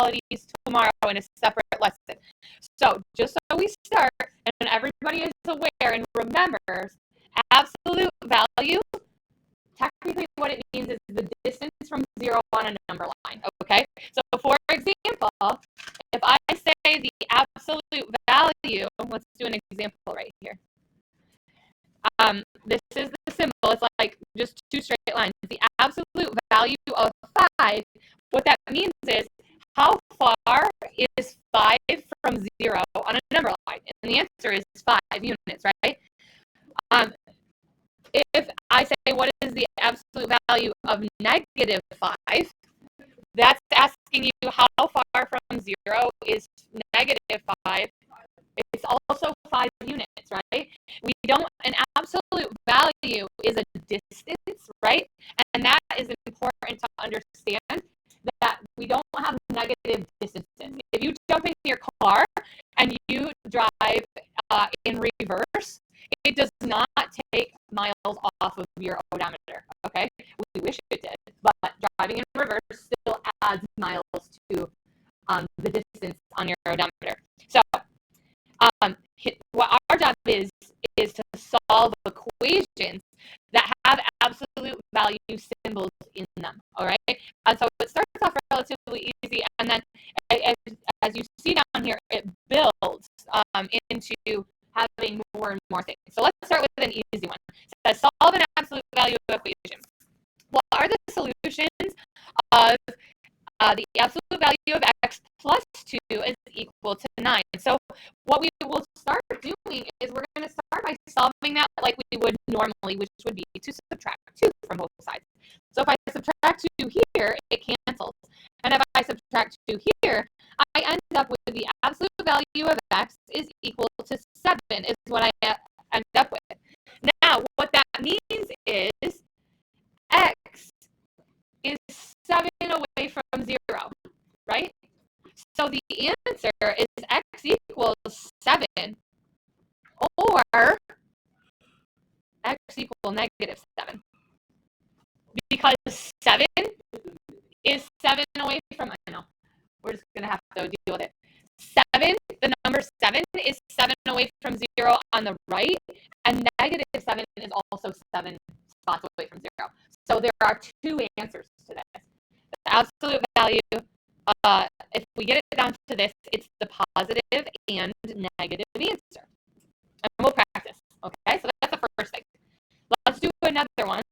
inequalities tomorrow in a separate lesson. So just so we start and everybody is aware and remembers, absolute value, technically what it means is the distance from zero on a number line, okay? So for example, if I say the absolute value, let's do an example right here. This is the symbol. It's like just two straight lines. The absolute value of 5, what that means is how far is 5 from 0 on a number line? And the answer is 5 units, right? If I say what is the absolute value of negative 5, that's asking you how far from 0 is negative 5. It's also 5 units, right? An absolute value is a distance, right? And that is important to understand, that we don't have negative distances. If you jump in your car and you drive in reverse, it does not take miles off of your odometer, okay? We wish it did, but driving in reverse still adds miles to the distance on your odometer. So what our job is to solve equations that have absolute value symbols in them, all right? And so it starts off relatively easy, and then as you see down here, it builds into having more and more things. So let's start with an easy one. It says solve an absolute value equation. What are the solutions of the absolute value of x plus 2 is equal to 9. So what we will start doing is we're going to start by solving that like we would normally, which would be to subtract 2 from both sides. So if I subtract 2 here, it cancels. And if I subtract 2 here, I end up with the absolute value of x is equal to 7 is what I end up with. Now, what that means is x is 7 away from 0, right? So the answer is x equals 7 or x equals negative 7. Because 7 is 7 away from, I know, we're just going to have to deal with it. 7, the number 7 is 7 away from 0 on the right, and negative 7 is also 7 spots away from 0. So there are 2 answers to this. The absolute value, if we get it down to this, it's the positive and negative answer. And we'll practice, okay? So that's the first thing. Let's do another one.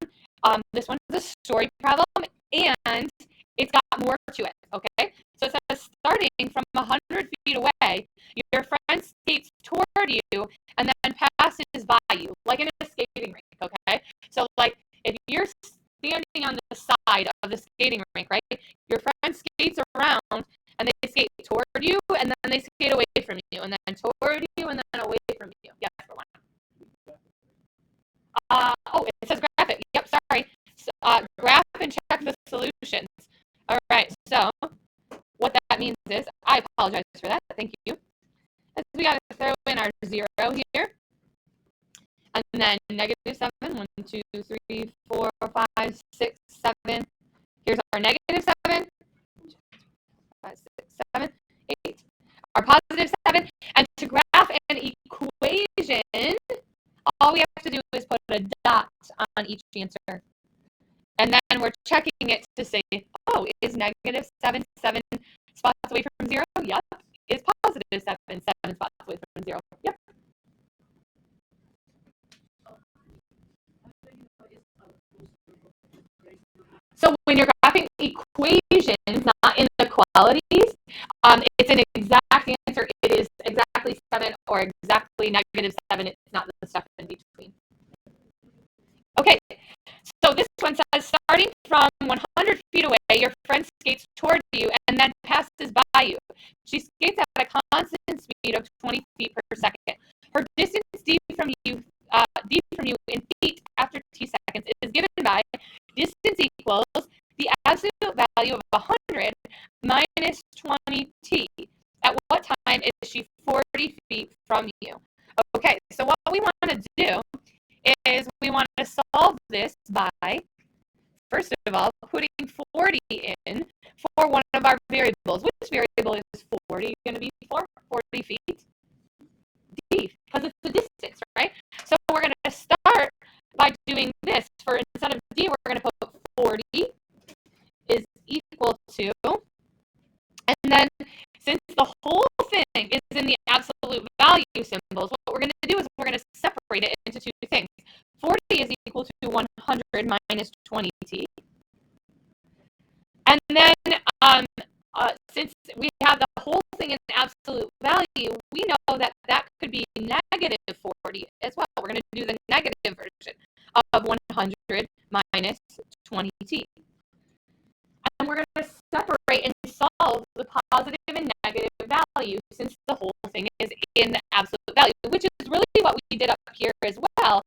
This one is a story problem, and it's got more to it, okay? So it says, starting from 100 feet away, your friend skates toward you and then passes by you, like in a skating rink, okay? So, like, if you're standing on the side of the skating rink, right, your friend skates around, and they skate toward you, and then they skate away from you, and then toward you, and then away from you. Yes, for one. It says graph it. Yep, sorry. So, graph and check the solutions. All right, so what that means is, I apologize for that. Thank you. We got to throw in our 0 here. And then negative 7. 1, 2, 3, 4, 5, 6, 7. Here's our negative 7. 5, 6, 7, 8. Our positive 7. And to graph an equation, all we have to do is put a dot on each answer. And then we're checking it to say, is negative 7 7 spots away from 0? Yep. Is positive 7 7 spots away from 0? Yep. So when you're graphing equations, not inequalities, it's an exact answer. It is exactly 7 or exactly negative 7. It's not the stuff in between. Okay, so this one says, starting from 100 feet away, your friend skates toward you and then passes by you. She skates at a constant speed of 20 feet per second. Her distance deep from you in feet after t seconds is given by distance equals the absolute value of 100 minus 20t. At what time is she 40 feet from you? Okay, so what we want to do is we want to solve this by, first of all, putting 40 in, for one of our variables. Which variable is 40 going to be for? 40 feet? D, because it's the distance, right? So we're going to start by doing this. For instead of D, we're going to put 40 is equal to, and then since the whole thing is in the absolute value symbols, what we're going to do is we're going to separate it into two things. 40 is equal to 100 minus 20t. And then since we have the whole thing in absolute value, we know that that could be negative 40 as well. We're going to do the negative version of 100 minus 20t. And we're going to separate and solve the positive and negative value since the whole thing is in the absolute value, which is really what we did up here as well.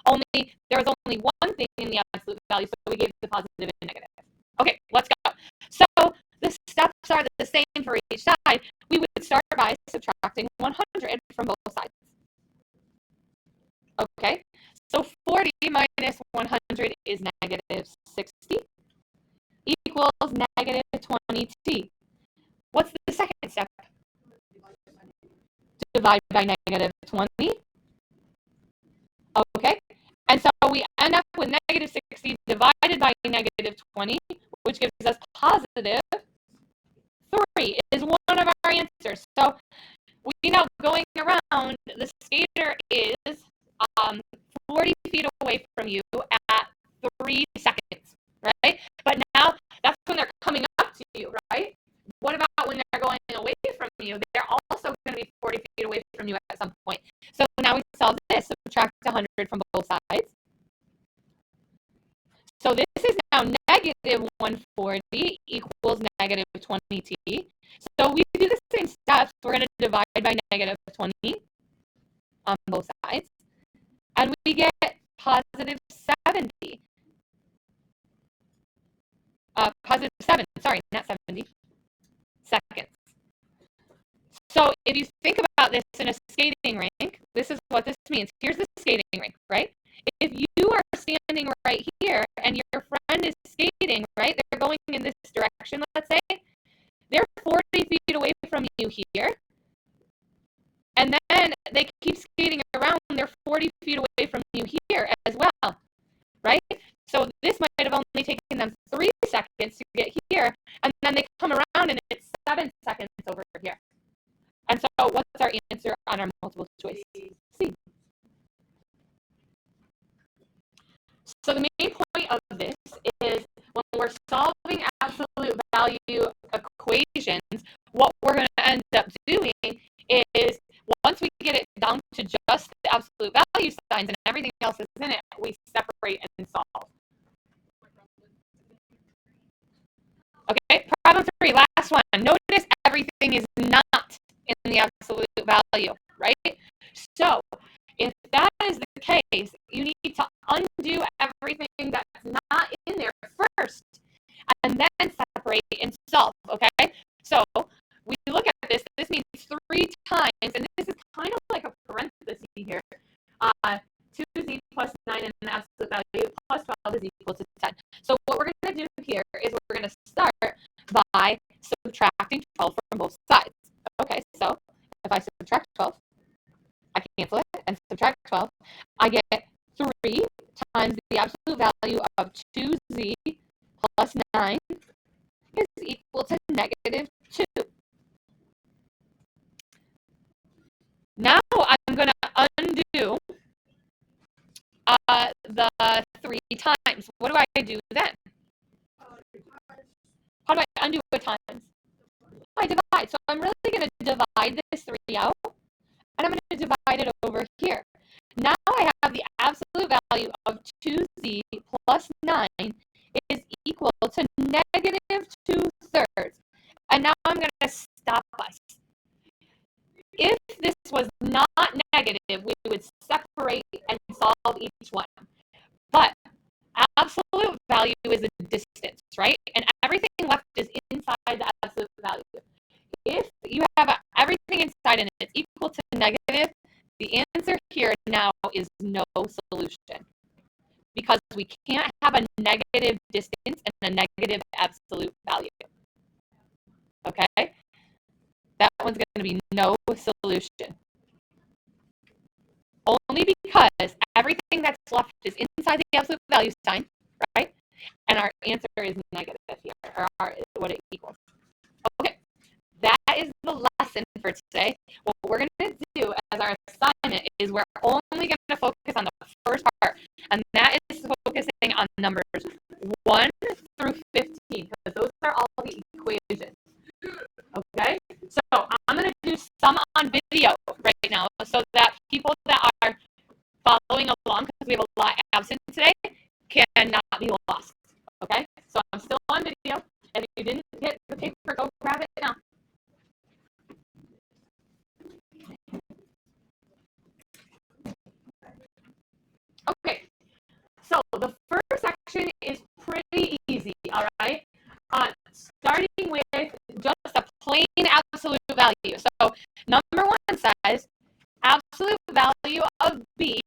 Only there was only one thing in the absolute value, so we gave the positive and negative. Okay, let's go. So the steps are the same for each side. We would start by subtracting 100 from both sides. Okay, so 40 minus 100 is negative 60 equals negative 20t. What's the second step? Divide by negative 20. Okay, and so we end up with negative 60 divided by negative 20, which gives us positive 3 is one of our answers. So we know going around, the skater is 40 feet away from you at 3 seconds, right? But now that's when they're coming up to you, right? What about when they're going away from you? They're also going to be 40 feet away from you at some point. So now we solve this, subtract 100 from both sides. So this is now negative 140 equals negative 20t. So we do the same steps. We're going to divide by negative 20 on both sides. And we get positive 70. Positive 7, sorry, not 70, seconds. So if you think about this in a skating rink, this is what this means. Here's the skating rink, right? If you are standing right here and your friend is skating, right? They're going in this direction, let's say. They're 40 feet away from you here. And then they keep skating around. They're 40 feet away from you here as well, right? So this might have only taken them 3 seconds to get here. And then they come around and it's 7 seconds over here. And so what's our answer on our multiple choice? C. So the main point of this is when we're solving absolute value equations, what we're going to end up doing is once we get it down to just the absolute value signs and everything else is in it, we separate and solve. Okay, problem 3, last one. Notice everything is not in the absolute value, right? So if that is the case, you need to undo everything that's not in there first and then separate and solve, okay? So we look at this, this means 3 times, and this is kind of like a parenthesis here. 2z plus 9 in the absolute value plus 12 is equal to 10. So what we're going to do here is we're going to start by subtracting 12 from both sides. Okay, so if I subtract 12, I cancel it and subtract 12, I get 3 times the absolute value of 2z plus 9 is equal to negative 2. Now I'm going to undo the 3 times. What do I do then? How do I undo a times? I divide. So I'm really going to divide this 3 out, and I'm going to divide it over here. Now I have the absolute value of 2z plus 9 is equal to negative 2/3. And now I'm going to stop us. If this was not negative, we would separate and solve each one. But absolute value is a distance, right? And everything left is inside the absolute value. If you have everything inside and it's equal to negative, the answer here now is no solution. Because we can't have a negative distance and a negative absolute value. okay? That one's going to be no solution. Only because everything that's left is inside the absolute value sign, right? And our answer is negative here, or what it equals. Okay, that is the lesson for today. What we're going to do as our assignment is we're only going to focus on the first part, and that is focusing on numbers 1 through 15, because those are all the equations. Okay, so I'm going to do some on video right now so that people that are following along, because we have a lot absent today, cannot be lost. Okay, so I'm still on video. If you didn't get the paper, go grab it now. Okay, so the first section is pretty easy, all right? Starting with just a plain absolute value. So number 1 says absolute value of B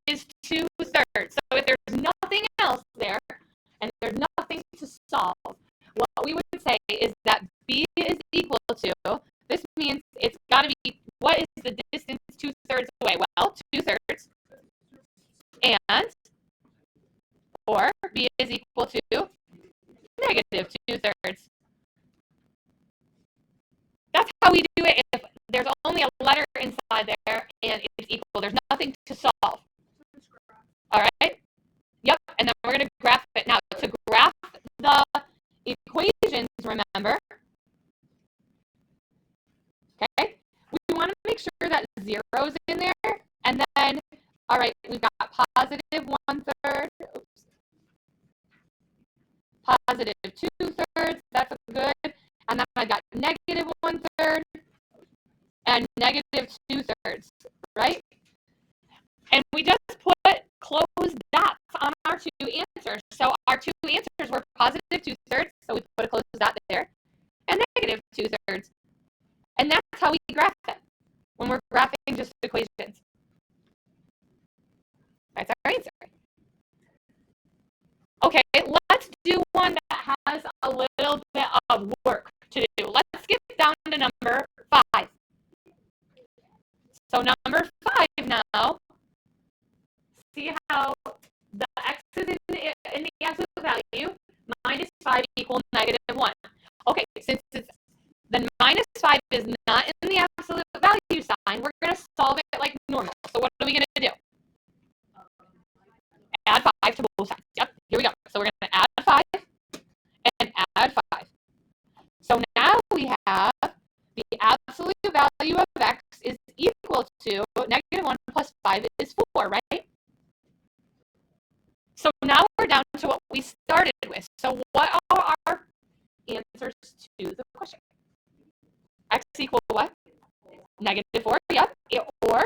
is 2/3. So if there's nothing else there and there's nothing to solve, what we would say is that B is equal to, this means it's got to be, what is the distance 2/3 away? Well, 2/3. And, or B is equal to negative 2/3. That's how we do it if there's only a letter inside there and it's equal. There's nothing to solve. All right? Yep, and then we're going to graph it. Now, to graph the equations, remember, okay, we want to make sure that 0 is in there, and then, all right, we've got positive 1/3, oops, positive 2/3, that's good, and then I got negative 1/3, and negative 2/3, right? And we just put closed dots on our 2 answers. So our 2 answers were positive 2/3, so we put a closed dot there, and negative 2/3. And that's how we graph it when we're graphing just equations. That's our answer. Okay, let's do one that has a little bit of work to do. Let's get down to number 5. So number 5 now, see how the x's in the absolute value, minus 5 equal negative 1. Okay, since the minus 5 is not in the absolute value sign, we're going to solve it like normal. So what are we going to do? Add 5 to both sides. Yep, here we go. So we're going to add 5 and add 5. So now we have the absolute value of x is equal to negative 1 plus 5 is 4, right? So now we're down to what we started with. So what are our answers to the question? X equal what? Negative 4, yep. Or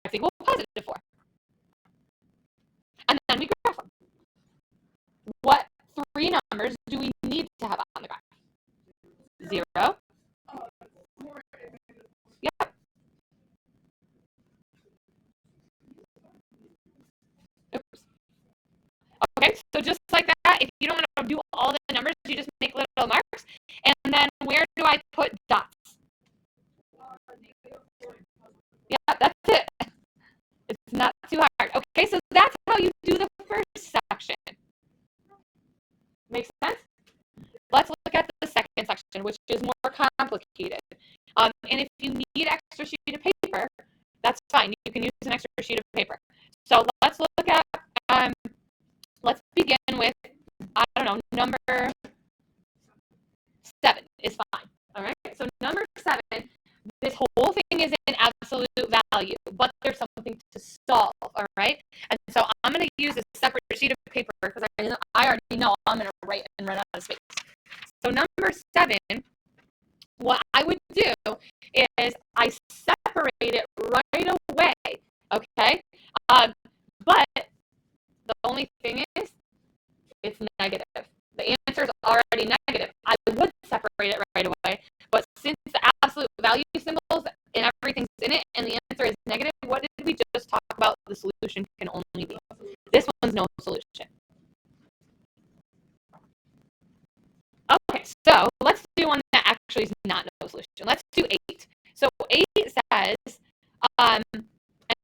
x equal positive 4. And then we graph them. What 3 numbers do we need to have on the graph? 0. Yep. Oops. Okay, so just like that, if you don't want to do all the numbers, you just make little marks. And then where do I put dots? Yeah, that's it. It's not too hard. Okay, so that's how you do the first section. Makes sense? Let's look at the second section, which is more complicated. And if you need extra sheet of paper, that's fine. You can use an extra sheet of paper. So let's look at, let's begin with, I don't know, number 7 is fine. All right, so number 7, this whole thing is in absolute value, but there's something to solve, all right? And so I'm going to use a separate sheet of paper because I already know I'm going to write and run out of space. So number 7, what I would do is I separate it right away, okay? But the only thing is, it's negative. The answer is already negative. I would separate it right away, but since the absolute value symbols and everything's in it, and the answer is negative, what did we just talk about? The solution can only be. This one's no solution. Okay, so let's do one actually is not no solution. Let's do 8. So 8 says, and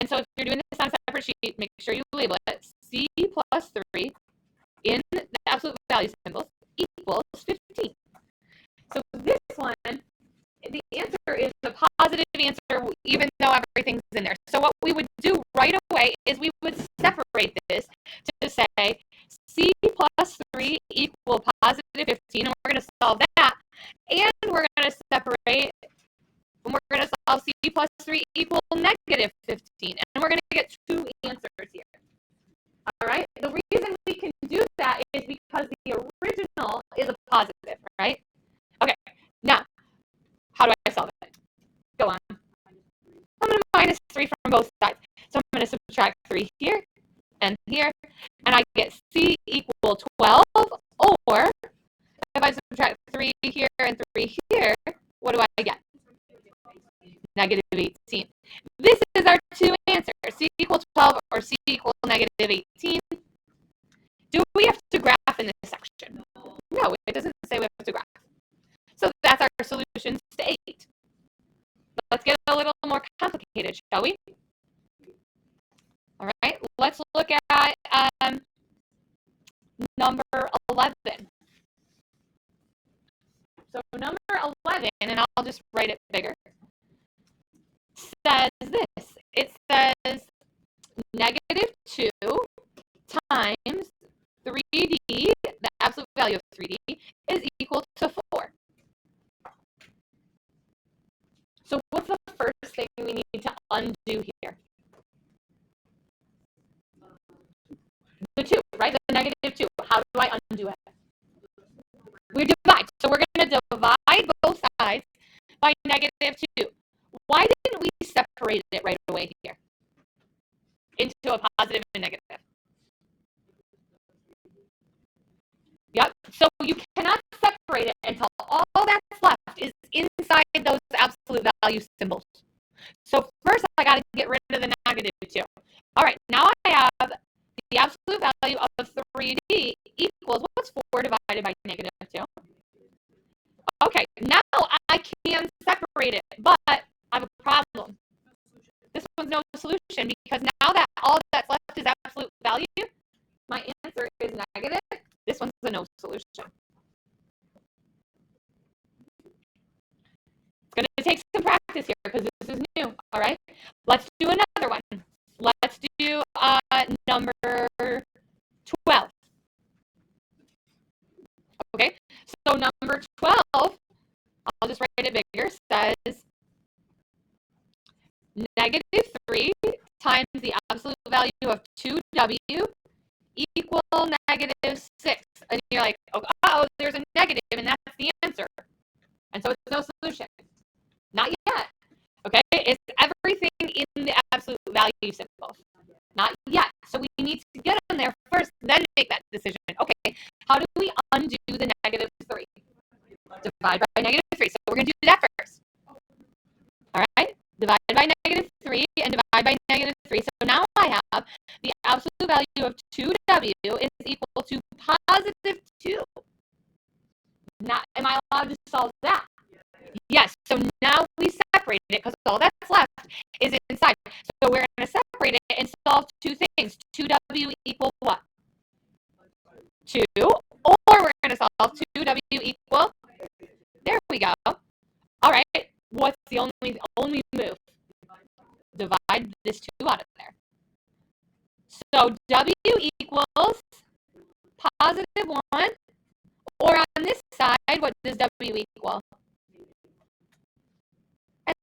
so if you're doing this on a separate sheet, make sure you label it. C plus 3 in the absolute value symbols equals 15. So this one, the answer is a positive answer, even though everything's in there. So what we would do right away is we would separate this to say C plus 3 equal positive 15, and we're going to solve that. And we're going to separate, and we're going to solve C plus 3 equal negative 15. And we're going to get 2 answers here. All right? The reason we can do that is because the original is a positive, right? Okay. Now, how do I solve it? Go on. I'm going to minus 3 from both sides. So I'm going to subtract 3 here and here, and I get C equal 12, or if I subtract 3 here and 3 here, what do I get? Negative 18. This is our 2 answers, C equal 12 or C equal negative 18. Do we have to graph in this section? No, it doesn't say we have to graph. So that's our solutions to 8. Let's get a little more complicated, shall we? All right, let's look at number 11. So number 11, and I'll just write it bigger, says this. It says negative 2 times 3D, the absolute value of 3D, is equal to 4. So what's the first thing we need to undo here? The 2, right? The negative 2. How do I undo it? We divide. So we're going to divide both sides by negative 2. Why didn't we separate it right away here into a positive and negative? Yep. So you cannot separate it until all that's left is inside those absolute value symbols. So first I got to get rid of the negative 2. All right, now I have the absolute value of 3D equals, what's 4 divided by negative 2? Okay, now I can separate it, but I have a problem. This one's no solution, because now that all that's left is absolute value, my answer is negative. This one's a no solution. It's going to take some practice here because this is new, all right? Let's do another one. Let's do number 12. Okay, so number 12, I'll just write it bigger, says negative 3 times the absolute value of 2W equal negative 6. And you're like, oh, there's a negative, and that's the answer. And so it's no solution. Not yet. Okay, it's everything in the absolute value symbols. Not yet. So we need to get them there first, then make that decision. Okay, how do we undo the negative 3? Divide by negative 3. So we're going to do that first. All right, divide by negative 3 and divide by negative 3. So now I have the absolute value of 2W is equal to positive 2. Now, am I allowed to solve that? Yes. So now we separate it because all that's left is inside. So we're going to separate it and solve 2 things. 2W equal what? 2. Or we're going to solve 2W equal. There we go. All right. What's the only move? Divide this 2 out of there. So W equals positive 1. Or on this side, what does W equal?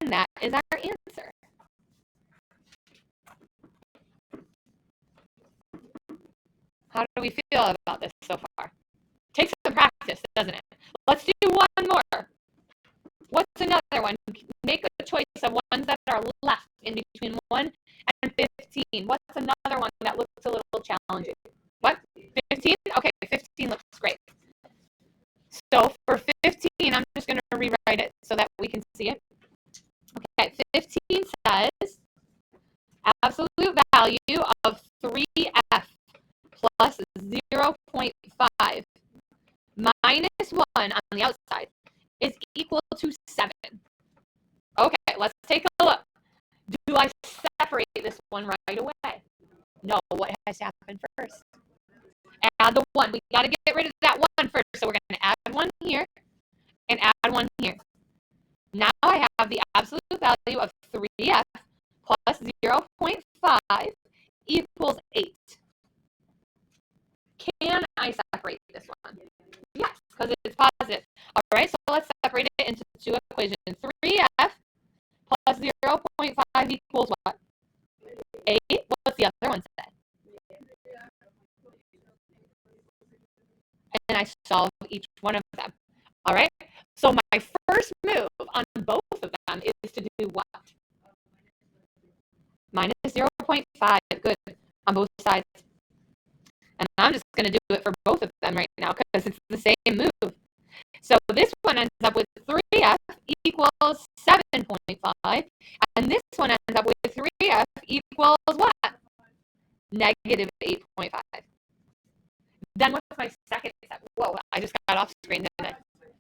And that is our answer. How do we feel about this so far? Takes some practice, doesn't it? Let's do one more. What's another one? Make a choice of ones that are left in between 1 and 15. What's another one that looks a little challenging? What? 15? Okay, 15 looks great. So for 15, I'm just going to rewrite it so that we can see it. Okay, 15 says absolute value of 3F plus 0.5 minus 1 on the outside is equal to 7. Okay, let's take a look. Do I separate this one right away? No, what has to happen first? Add the 1. We got to get rid of that 1 first. So we're going to add 1 here and add 1 here. Now I have the absolute value of 3f plus 0.5 equals 8. Can I separate this one? Yes, because it's positive. All right, so let's separate it into 2 equations. 3f plus 0.5 equals what? 8. What's the other one said? And I solve each one of them. All right, so my first move on both of them is to do what? Minus 0.5, good, on both sides. And I'm just going to do it for both of them right now because it's the same move. So this one ends up with 3f equals 7.5, and this one ends up with 3f equals what? Negative 8.5. Then what's my second step? Whoa, I just got off screen, didn't I?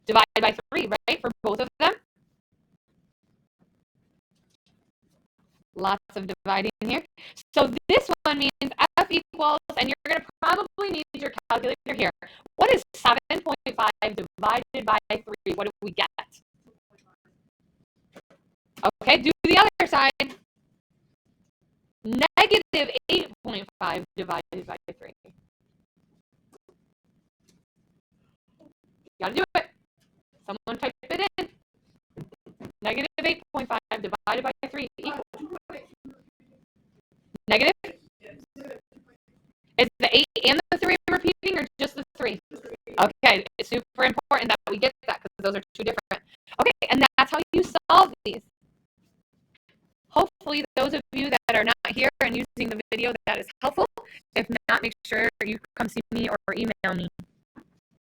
Divide by 3, right, for both of them? Lots of dividing here. So this one means f equals, and you're going to probably need your calculator here. What is 7.5 divided by 3? What do we get? Okay, do the other side. Negative 8.5 divided by 3. You got to do it. Someone type it in. Negative 8.5 divided by 3 equals. Negative? Is the 8 and the 3 repeating or just the 3? Okay, it's super important that we get that because those are 2 different. Okay, and that's how you solve these. Hopefully those of you that are not here and using the video, that is helpful. If not, make sure you come see me or email me.